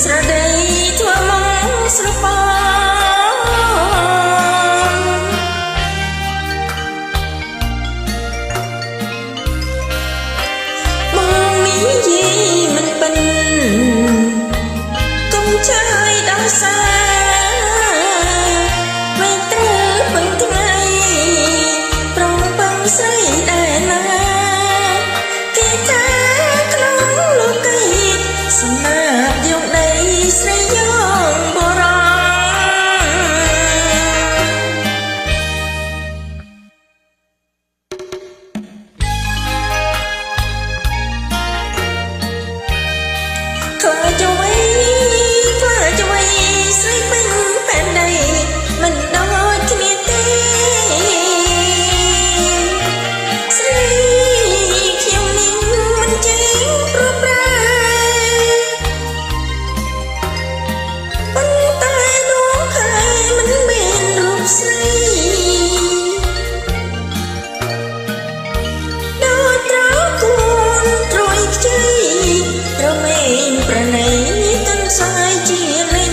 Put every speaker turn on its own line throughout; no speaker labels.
ស្រដីធ្វើមកស្រពោបងមីយីមិនបិនកុំចាយដល់សាមិនត្រូវពឹងថ្ងៃប្រងពឹងស្រីដែរណាគេថាក្នុងលោកីសំណាបយកដីស្រីយកបរំខ្លាចអ្វីស្រីពេញបែបដីមិនដូចគ្នាទេស្រីខ្ញុំនេះមិនចេះប្រប្រែប៉ុន្តែនោះហើយមិនមានរូបស្រីដូចត្រូវគួនត្រួយខ្ចីរមែងប្រណីទាំងសាយជាលេង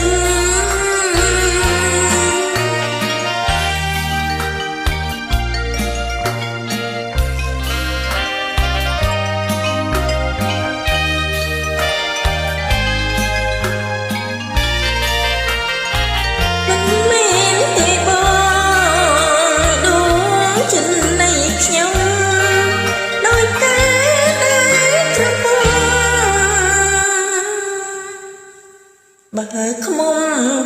បើខ្មុំ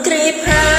ក្រេបហា